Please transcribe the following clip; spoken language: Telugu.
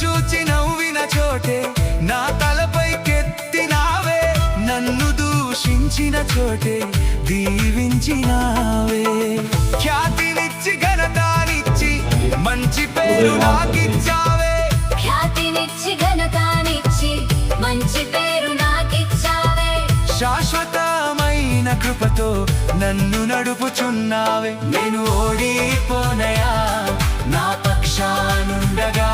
చూచి నవ్విన చోటే నా తలపైకెత్తినావే, నన్ను దూషించిన చోటే దీవించినావే. ఖ్యాతినిచ్చి ఘనతానిచ్చి మంచి పేరు నాకిచ్చావే, ఖ్యాతినిచ్చి ఘనతానిచ్చి మంచి పేరు నాకిచ్చావే. శాశ్వతమైన కృపతో నన్ను నడుపుచున్నావే. నేను ఓడిపోనయా, నా పక్షానుండగా